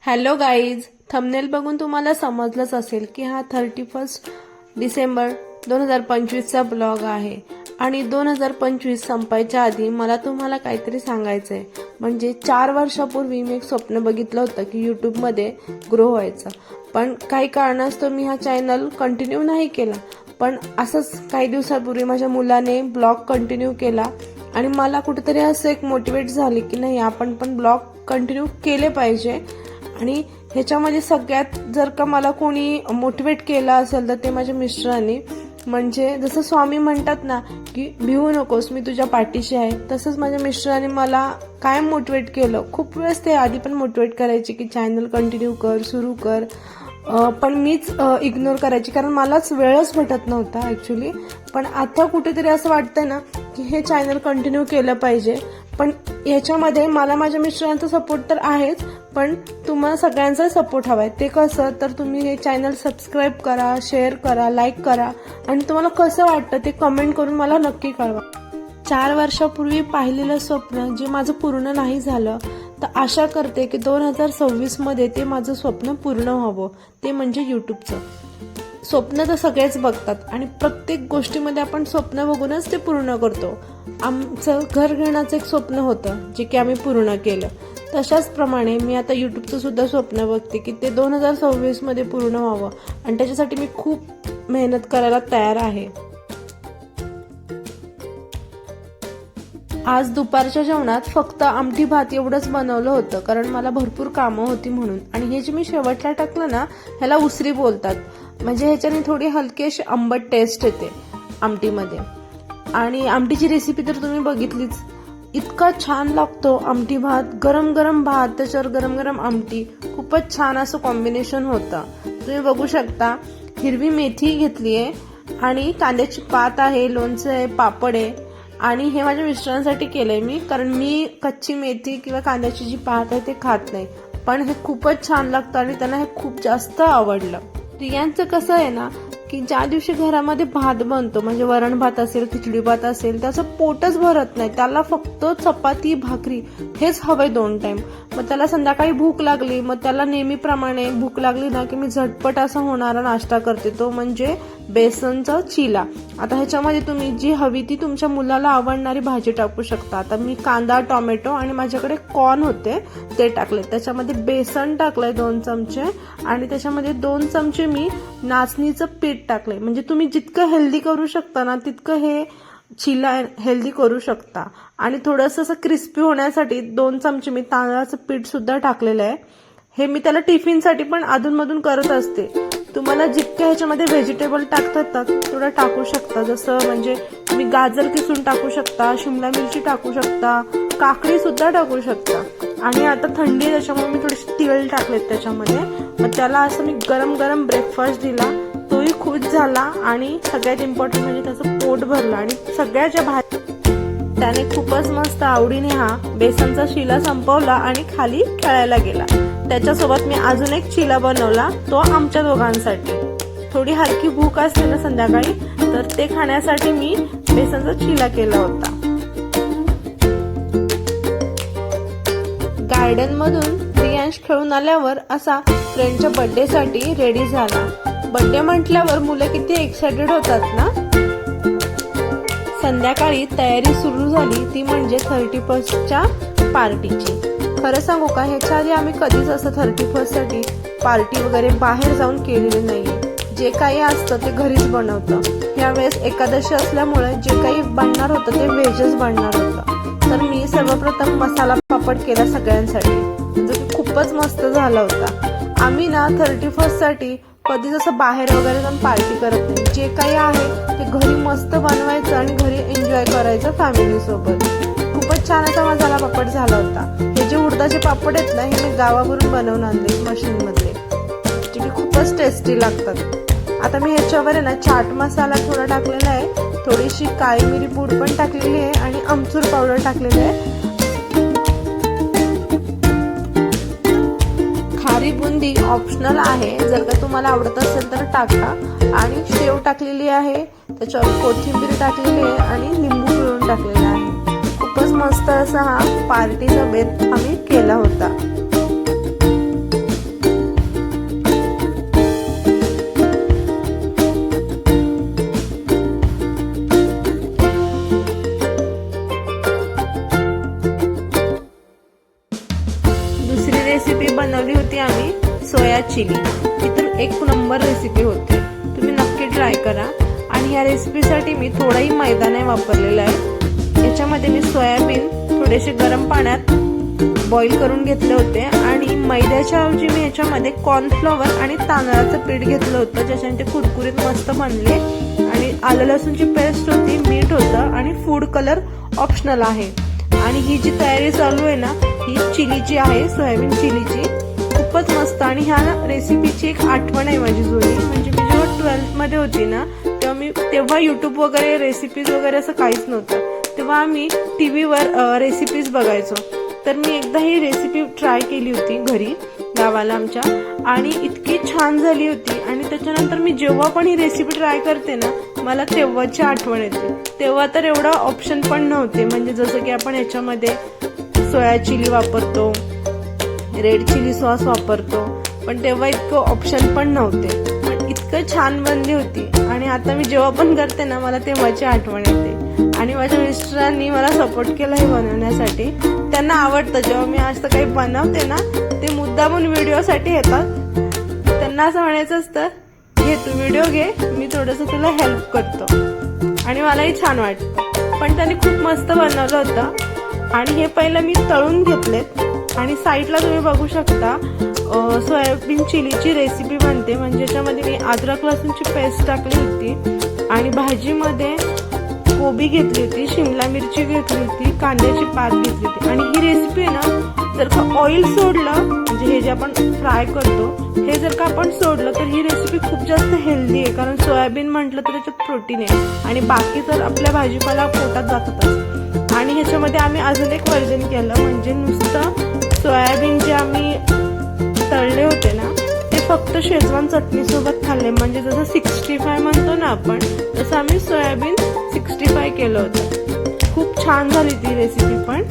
Hello guys, thumbnail बघून तुम्हाला समजलंच असेल की हा 31 डिसेंबर 2025चा ब्लॉग आहे आणि 2025 संपायच्या आधी मला तुम्हाला काहीतरी सांगायचंय. म्हणजे 4 वर्षापूर्वी मी एक स्वप्न बघितलं होतं की यूट्यूबमध्ये ग्रो व्हायचं, पण काही कारणास्तव मी हा चॅनल कंटिन्यू नाही केला. पण असंच काही दिवसापूर्वी माझ्या मुलाने ब्लॉग कंटिन्यू केला आणि मला कुठेतरी असं एक मोटिवेट झाले की नाही, आपण पण ब्लॉग कंटिन्यू केले पाहिजे. आणि ह्याच्यामध्ये सगळ्यात जर का मला कोणी मोटिवेट केलं असेल तर ते माझ्या मिस्टरांनी. म्हणजे जसं स्वामी म्हणतात ना की भिवू नकोस, मी तुझ्या पाठीशी आहे, तसंच माझ्या मिस्टरांनी मला कायम मोटिवेट केलं. खूप वेळेस ते आधी पण मोटिवेट करायचे की चॅनल कंटिन्यू कर, सुरू कर, पण मीच इग्नोर करायची, कारण मलाच वेळच भेटत नव्हता ॲक्च्युली. पण आता कुठेतरी असं वाटतंय ना की हे चॅनल कंटिन्यू केलं पाहिजे. पण याच्यामध्ये मला माझ्या मिस्टरांचा सपोर्ट तर आहेच, पण तुम्हाला सगळ्यांचा सपोर्ट हवाय. ते कसं, तर तुम्ही हे चॅनल सबस्क्राईब करा, शेअर करा, लाईक करा आणि तुम्हाला कसं वाटतं ते कमेंट करून मला नक्की कळवा. 4 वर्षापूर्वी पाहिलेलं स्वप्न जे माझं पूर्ण नाही झालं, तर आशा करते की 2026 मध्ये ते माझं स्वप्न पूर्ण व्हावं. ते म्हणजे यूट्यूबचं स्वप्न. तर सगळेच बघतात आणि प्रत्येक गोष्टीमध्ये आपण स्वप्न बघूनच ते पूर्ण करतो. आमचं घर घेण्याचं एक स्वप्न होतं जे की आम्ही पूर्ण केलं. तशाच प्रमाणे मी आता यूट्यूबचं सुद्धा स्वप्न बघते की ते 2026 मध्ये पूर्ण व्हावं आणि त्याच्यासाठी मी खूप मेहनत करायला तयार आहे. आज दुपारच्या जेवणात फक्त आमटी भात एवढंच बनवलं होतं, कारण मला भरपूर कामं होती म्हणून. आणि हे जे मी शेवटला टाकलं ना, ह्याला उसरी बोलतात. म्हणजे ह्याच्याने थोडी हलकी अशी आंबट टेस्ट येते आमटीमध्ये. आणि आमटीची रेसिपी तर तुम्ही बघितलीच. इतका छान लागतो आमटी भात, गरम गरम भात, त्याच्यावर गरम गरम आमटी, खूपच छान असं कॉम्बिनेशन होतं. तुम्ही बघू शकता. हिरवी मेथी घेतलीये आणि कांद्याची पात आहे, लोणचं आहे, पापड आहे. आणि हे माझ्या मिस्टरांसाठी केलंय मी, कारण मी कच्ची मेथी किंवा कांद्याची जी पात आहे ते खात नाही. पण हे खूपच छान लागतं आणि त्यांना हे खूप जास्त आवडलं. स्त्रियांचं कसं आहे ना की ज्या दिवशी घरामध्ये भात बनतो, म्हणजे वरण भात असेल, खिचडी भात असेल, त्याचं पोटच भरत नाही. त्याला फक्त चपाती भाकरी हेच हवंय 2 टाइम. मग त्याला संध्याकाळी भूक लागली, मग त्याला नेहमीप्रमाणे भूक लागली ना की मी झटपट असा होणारा नाश्ता करते, तो म्हणजे बेसनचा चिला. आता ह्याच्यामध्ये तुम्ही जी हवी ती तुमच्या मुलाला आवडणारी भाजी टाकू शकता. आता मी कांदा, टोमॅटो आणि माझ्याकडे कॉर्न होते ते टाकले. त्याच्यामध्ये बेसन टाकलंय 2 चमचे आणि त्याच्यामध्ये 2 चमचे मी नाचणीचं पीठ टाकलंय. म्हणजे तुम्ही जितकं हेल्दी करू शकता ना तितकं हे चिला हेल्दी करू शकता. आणि थोडंसं असं क्रिस्पी होण्यासाठी 2 चमचे मी तांदळाचं पीठ सुद्धा टाकलेलं आहे. हे मी त्याला टिफिनसाठी पण अधूनमधून करत असते. तुम्हाला जितक्या ह्याच्यामध्ये व्हेजिटेबल टाकता येतात तेवढं टाकू शकता. जसं म्हणजे तुम्ही गाजर किसून टाकू शकता, शिमला मिरची टाकू शकता, काकडी सुद्धा टाकू शकता. आणि आता थंडी आहे त्याच्यामुळे मी थोडेसे तीळ टाकलेत त्याच्यामध्ये. मग त्याला असं मी गरम गरम ब्रेकफास्ट दिला, तोही खुश झाला आणि सगळ्यात इम्पॉर्टंट म्हणजे त्याचं पोट भरलं. आणि सगळ्याच्या भाज्या त्याने खूपच मस्त आवडीने हा बेसनचा शिला संपवला आणि खाली खेळायला गेला. त्याच्यासोबत मी अजून एक चिला बनवला, तो आमच्या दोघांसाठी. थोडी हलकी भूक असते ना संध्याकाळी, तर ते खाण्यासाठी मी बेसनचा चिला केला होता. गार्डन मधून प्रियांश खेळून आल्यावर असा फ्रेंडच्या बर्थडे साठी रेडी झाला. बर्थडे म्हटल्यावर मुलं किती एक्साइटेड होतात ना. संध्याकाळी तयारी सुरू झाली, ती म्हणजे 31च्या पार्टीची. खरं सांगू का, ह्याच्या आधी आम्ही कधीच असं 31 साठी पार्टी वगैरे बाहेर जाऊन केलेली नाहीये. जे काही असतं ते घरीच बनवतं. यावेळेस एकादशी असल्यामुळे जे काही बनणार होतं ते व्हेजच बनणार होतं. तर मी सर्वप्रथम मसाला पापड केला सगळ्यांसाठी, जो की खूपच मस्त झाला होता. आम्ही ना 31 साठी कधीच असं बाहेर वगैरे जाऊन पार्टी करत नाही. जे काही आहे ते घरी मस्त बनवायचं आणि घरी एन्जॉय करायचं फॅमिली सोबत. खूपच छान असा मसाला पापड झाला होता. हे जे उडदाचे पापड आहेत ना, हे मी गावावरून बनवून आणले मशीन मधले, जे की खूपच टेस्टी लागतात. आता मी ह्याच्यावर आहे ना चाट मसाला थोडा टाकलेला आहे, थोडीशी काळी मिरी पूड पण टाकलेली आहे आणि आमचूर पावडर टाकलेली आहे. खारी बुंदी ऑप्शनल आहे, जर का तुम्हाला आवडत असेल तर टाका. आणि शेव टाकलेली आहे, त्याच्यावर कोथिंबीर टाकलेली आहे आणि लिंबू पिळून टाकलेला आहे. खूपच मस्त असा हा पार्टीचा बेत आम्ही केला होता. रेसिपी बनवली होती आम्ही सोया चिली. ती तर एक नंबर रेसिपी होते, तुम्ही नक्की ट्राय करा. आणि या रेसिपीसाठी मी थोडाही मैदा नाही वापरलेला आहे. याच्यामध्ये मी सोयाबीन थोडेसे गरम पाण्यात बॉईल करून घेतले होते आणि मैद्याच्या ऐवजी मी याच्यामध्ये कॉर्नफ्लॉवर आणि तांदळाचं पीठ घेतलं होतं, ज्याच्याने ते कुरकुरीत मस्त बनले. आणि आलं लसूणची पेस्ट होती, मीठ होतं आणि फूड कलर ऑप्शनल आहे. आणि ही जी तयारी चालू आहे ना, ही चिलीची आहे, सोयाबीन चिलीची. खूपच मस्त. आणि ह्या रेसिपीची एक आठवण आहे माझी जुनी. म्हणजे मी जेव्हा 12th मध्ये होती ना, तेव्हा युट्यूब वगैरे रेसिपीज वगैरे असं काहीच नव्हतं. तेव्हा आम्ही टीव्हीवर रेसिपीज बघायचो. तर मी एकदा ही रेसिपी ट्राय केली होती घरी गावाला आमच्या, आणि इतकी छान झाली होती. आणि त्याच्यानंतर मी जेव्हा पण ही रेसिपी ट्राय करते ना, मला तेव्हाची आठवण येते. तेव्हा तर एवढा ऑप्शन पण नव्हते, म्हणजे जसं की आपण याच्यामध्ये सोया चिली वापरतो, रेड चिली सॉस वापरतो, पण तेव्हा इतकं ऑप्शन पण नव्हते. पण इतकं छान बनली होती. आणि आता मी जेव्हा पण करते ना, मला तेव्हाची आठवण येते. आणि माझ्या मिस्टरांनी मला सपोर्ट केला हे बनवण्यासाठी. त्यांना आवडतं जेव्हा मी असं काही बनवते ना, ते मुद्दामून व्हिडिओसाठी येतात. त्यांना असं म्हणायचं असतं, घे तू व्हिडिओ घे, मी थोडंसं तुला हेल्प करतो. आणि मलाही छान वाटतं. पण त्यांनी खूप मस्त बनवलं होतं. आणि हे पहिलं मी तळून घेतलेत. आणि साईडला तुम्ही बघू शकता सोयाबीन चिलीची रेसिपी बनते. म्हणजे याच्यामध्ये मी अद्रक लसूणची पेस्ट टाकली होती आणि भाजीमध्ये कोबी घेतली होती, शिमला मिरची घेतली होती, कांद्याची पात घेतली होती. आणि ही रेसिपी आहे ना, जर का ऑइल सोडलं, म्हणजे हे जे आपण फ्राय करतो, हे जर का आपण सोडलं तर ही रेसिपी खूप जास्त हेल्दी आहे. कारण सोयाबीन म्हटलं तर त्याच्यात प्रोटीन आहे आणि बाकी तर आपल्या भाजीपाला पोटात जातातच. आणि ह्याच्यामध्ये आम्ही अजून एक व्हर्जन केलं, म्हणजे नुसतं सोयाबीन जे आम्ही तळले होते ना, ते फक्त शेजवान चटणी सोबत खाल्ले. म्हणजे जसं 65 म्हणतो ना आपण, तसं आम्ही सोयाबीन 65 केलं होतं. खूप छान झाली ती रेसिपी पण.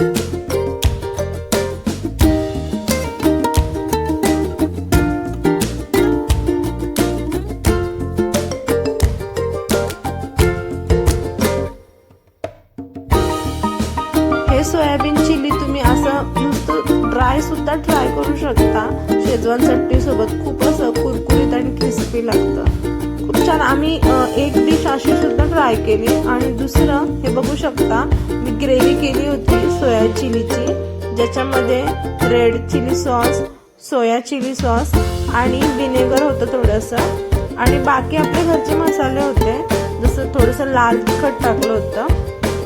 हे सोयाबीन चिली तुम्ही असं नुसतं ड्राय सुद्धा ट्राय करू शकता शेजवान चटणी सोबत. खूप असं कुरकुरीत आणि क्रिस्पी लागतं. खूप छान. आम्ही एक डिश अशी सुद्धा ट्राय केली. आणि दुसरं हे बघू शकता, मी ग्रेव्ही केली होती सोया चिलीची, ज्याच्यामध्ये red chilli sauce, soya chilli sauce आणि विनेगर होतं थोडंसं. आणि बाकी आपले घरचे मसाले होते, जसं थोडंसं लाल तिखट टाकलं होतं.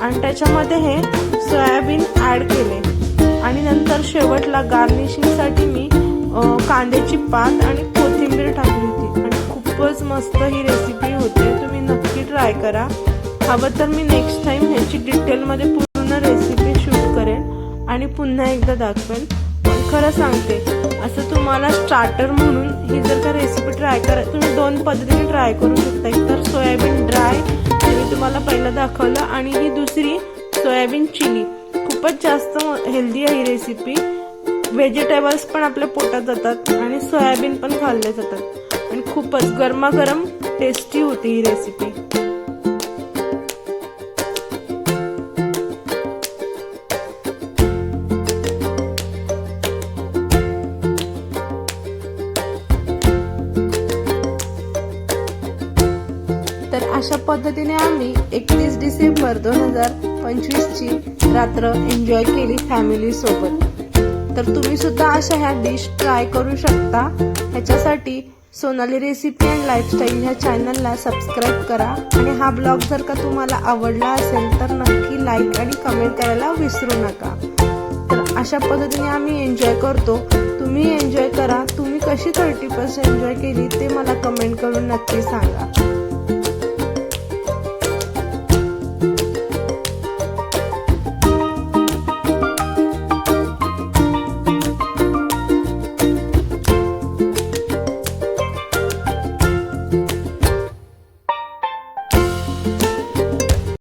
आणि त्याच्यामध्ये हे सोयाबीन ऍड केले. आणि नंतर शेवटला गार्निशिंगसाठी मी कांद्याची पात आणि कोथिंबीर टाकली होती. आणि खूपच मस्त ही रेसिपी होते, तुम्ही नक्की ट्राय करा. हवं तर मी नेक्स्ट टाइम ह्याची डिटेलमध्ये पूर्ण रेसिपी शूट करेन आणि पुन्हा एकदा दाखवेन. पण खरं सांगते, असं तुम्हाला स्टार्टर म्हणून ही जर का रेसिपी ट्राय करा, तुम्ही 2 पद्धतीने ट्राय करू शकता. एक तर सोयाबीन ड्राय, मी तुम्हाला पहिलं दाखवलं, आणि ही दुसरी सोयाबीन चिली. खूपच जास्त हेल्दी आहे ही रेसिपी. व्हेजिटेबल्स पण आपल्या पोटात जातात आणि सोयाबीन पण खाल्ले जातात. आणि खूपच गरमागरम टेस्टी होती ही रेसिपी. तर अशा पद्धतीने आम्ही 31 डिसेंबर 2025 ची रात्र एन्जॉय केली फॅमिली सोबत. तर तुम्ही सुद्धा अशा ह्या डिश ट्राय करू शकता. ह्याच्यासाठी सोनाली रेसिपी अँड लाईफस्टाईल ह्या चॅनलला सबस्क्राईब करा. आणि हा ब्लॉग जर का तुम्हाला आवडला असेल तर नक्की लाईक आणि कमेंट करायला विसरू नका. तर अशा पद्धतीने आम्ही एन्जॉय करतो, तुम्ही एन्जॉय करा. तुम्ही कशी 30% एन्जॉय केली ते मला कमेंट करून नक्की सांगा.